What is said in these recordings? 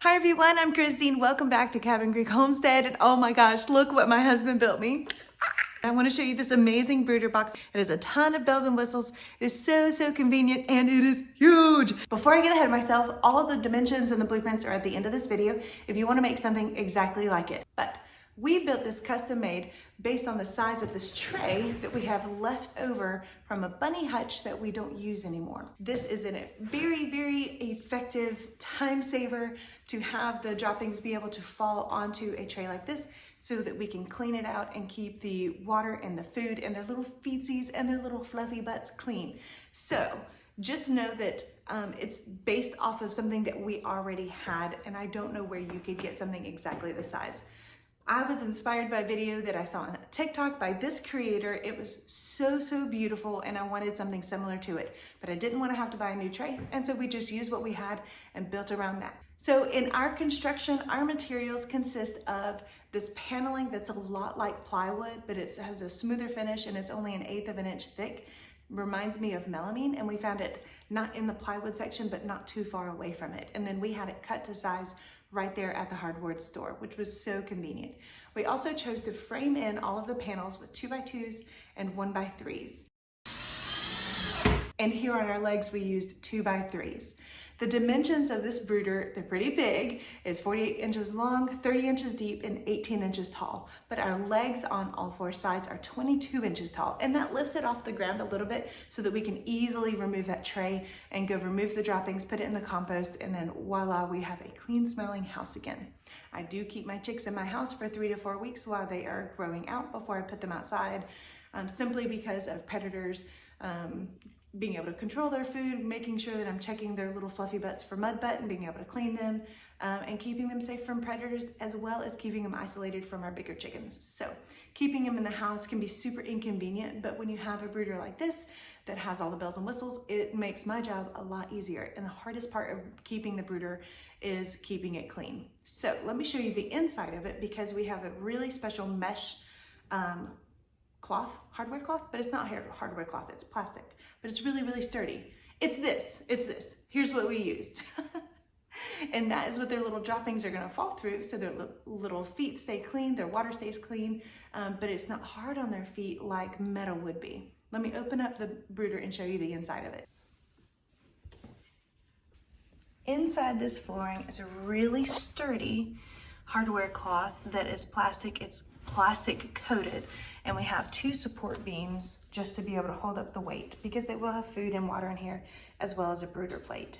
Hi everyone, I'm Christine. Welcome back to Cabin Creek Homestead. And oh my gosh, look what my husband built me. I want to show you this amazing brooder box. It has a ton of bells and whistles. It is so convenient and it is huge. Before I get ahead of myself, all the dimensions and the blueprints are at the end of this video if you want to make something exactly like it. But we built this custom made based on the size of this tray that we have left over from a bunny hutch that we don't use anymore. This is a very effective time saver to have the droppings be able to fall onto a tray like this so that we can clean it out and keep the water and the food and their little feetsies and their little fluffy butts clean. So just know that it's based off of something that we already had, and I don't know where you could get something exactly the size. I was inspired by a video that I saw on TikTok by this creator. It was so beautiful and I wanted something similar to it, but I didn't want to have to buy a new tray. And so we just used what we had and built around that. So in our construction, our materials consist of this paneling that's a lot like plywood, but it has a smoother finish and it's only 1/8 of an inch thick. Reminds me of melamine, and we found it not in the plywood section, but not too far away from it. And then we had it cut to size right there at the hardwood store, which was so convenient. We also chose to frame in all of the panels with 2x2s and 1x3s. And here on our legs, we used 2x3s. The dimensions of this brooder, they're pretty big. It's 48 inches long, 30 inches deep, and 18 inches tall. But our legs on all 4 sides are 22 inches tall, and that lifts it off the ground a little bit so that we can easily remove that tray and go remove the droppings, put it in the compost, and then voila, we have a clean smelling house again. I do keep my chicks in my house for 3 to 4 weeks while they are growing out before I put them outside, simply because of predators, being able to control their food, making sure that I'm checking their little fluffy butts for mud butt and being able to clean them, and keeping them safe from predators, as well as keeping them isolated from our bigger chickens. So keeping them in the house can be super inconvenient, but when you have a brooder like this that has all the bells and whistles, it makes my job a lot easier. And the hardest part of keeping the brooder is keeping it clean. So let me show you the inside of it, because we have a really special mesh cloth, hardware cloth, but it's not hardware cloth, it's plastic, but it's really sturdy. It's this. Here's what we used. And that is what their little droppings are gonna fall through, so their little feet stay clean, their water stays clean, but it's not hard on their feet like metal would be. Let me open up the brooder and show you the inside of it. Inside this flooring is a really sturdy hardware cloth that is plastic. It's plastic coated, and we have 2 support beams just to be able to hold up the weight, because they will have food and water in here, as well as a brooder plate.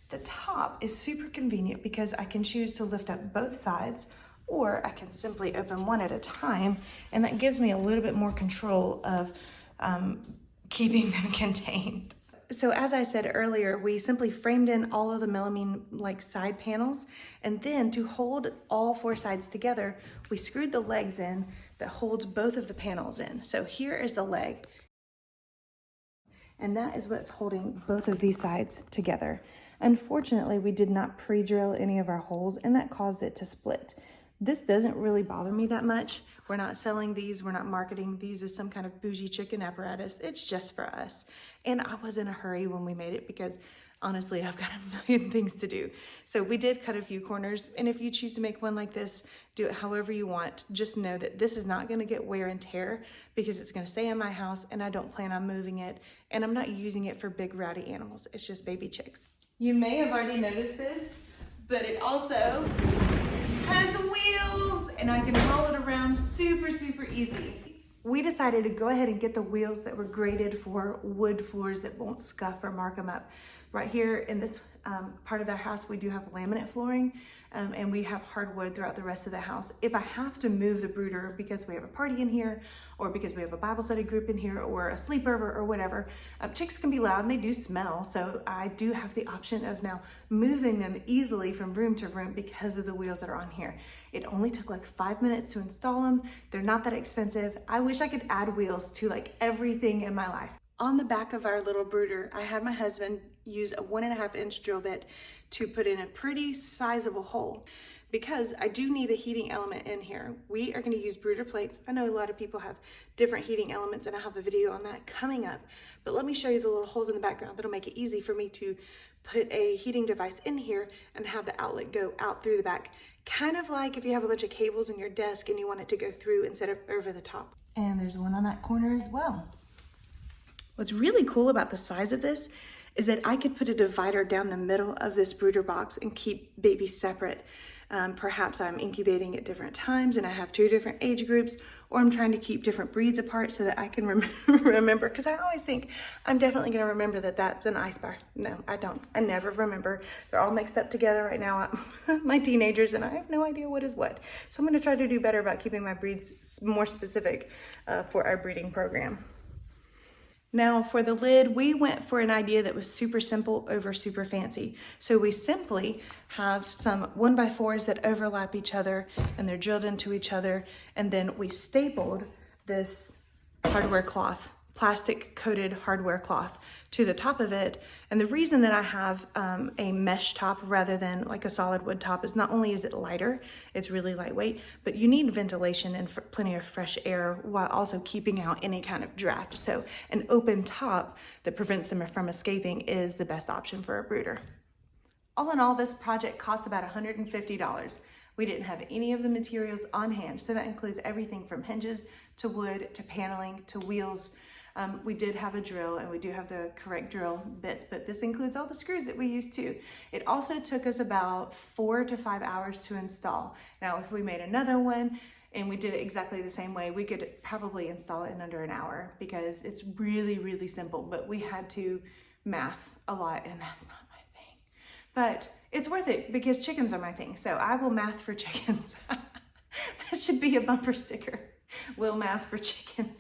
The top is super convenient because I can choose to lift up both sides, or I can simply open one at a time, and that gives me a little bit more control of keeping them contained. So as I said earlier, we simply framed in all of the melamine like side panels, and then to hold all 4 sides together, we screwed the legs in that holds both of the panels in. So here is the leg, and that is what's holding both of these sides together. Unfortunately, we did not pre-drill any of our holes, and that caused it to split. This doesn't really bother me that much. We're not selling these, we're not marketing these as some kind of bougie chicken apparatus. It's just for us. And I was in a hurry when we made it, because honestly, I've got a million things to do. So we did cut a few corners, and if you choose to make one like this, do it however you want. Just know that this is not gonna get wear and tear, because it's gonna stay in my house and I don't plan on moving it, and I'm not using it for big rowdy animals. It's just baby chicks. You may have already noticed this, but it also has wheels, and I can haul it around super easy. We decided to go ahead and get the wheels that were graded for wood floors that won't scuff or mark them up. Right here in this part of the house, we do have laminate flooring, and we have hardwood throughout the rest of the house. If I have to move the brooder because we have a party in here, or because we have a Bible study group in here, or a sleepover or whatever, chicks can be loud and they do smell. So I do have the option of now moving them easily from room to room because of the wheels that are on here. It only took like 5 minutes to install them. They're not that expensive. I wish I could add wheels to like everything in my life. On the back of our little brooder, I had my husband use a 1.5 inch drill bit to put in a pretty sizable hole, because I do need a heating element in here. We are gonna use brooder plates. I know a lot of people have different heating elements, and I have a video on that coming up, but let me show you the little holes in the background that'll make it easy for me to put a heating device in here and have the outlet go out through the back. Kind of like if you have a bunch of cables in your desk and you want it to go through instead of over the top. And there's one on that corner as well. What's really cool about the size of this is that I could put a divider down the middle of this brooder box and keep babies separate. Perhaps I'm incubating at different times and I have 2 different age groups, or I'm trying to keep different breeds apart so that I can remember, because I always think I'm definitely going to remember that that's an ice bar. No, I don't. I never remember. They're all mixed up together right now, my teenagers, and I have no idea what is what. So I'm going to try to do better about keeping my breeds more specific for our breeding program. Now for the lid, we went for an idea that was super simple over super fancy. So we simply have some 1x4s that overlap each other and they're drilled into each other. And then we stapled this hardware cloth, plastic coated hardware cloth to the top of it. And the reason that I have a mesh top rather than like a solid wood top is not only is it lighter, it's really lightweight, but you need ventilation and plenty of fresh air while also keeping out any kind of draft. So an open top that prevents them from escaping is the best option for a brooder. All in all, this project cost about $150. We didn't have any of the materials on hand, so that includes everything from hinges to wood to paneling to wheels. We did have a drill and we do have the correct drill bits, but this includes all the screws that we used too. It also took us about 4 to 5 hours to install. Now, if we made another one and we did it exactly the same way, we could probably install it in under an hour because it's really, really simple, but we had to math a lot and that's not my thing. But it's worth it because chickens are my thing. So I will math for chickens. That should be a bumper sticker. We'll math for chickens.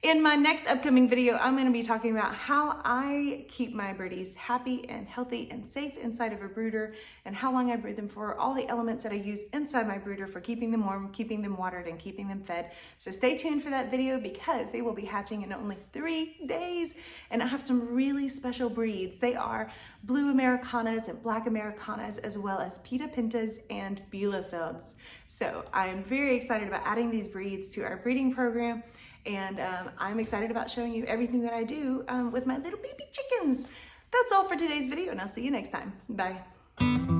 In my next upcoming video, I'm going to be talking about how I keep my birdies happy and healthy and safe inside of a brooder and how long I brood them for, all the elements that I use inside my brooder for keeping them warm, keeping them watered, and keeping them fed. So stay tuned for that video because they will be hatching in only 3 days. And I have some really special breeds. They are blue Americanas and black Americanas, as well as Pita Pintas and Bielefelds. So I'm very excited about adding these breeds to our breeding program. And I'm excited about showing you everything that I do with my little baby chickens. That's all for today's video, and I'll see you next time. Bye.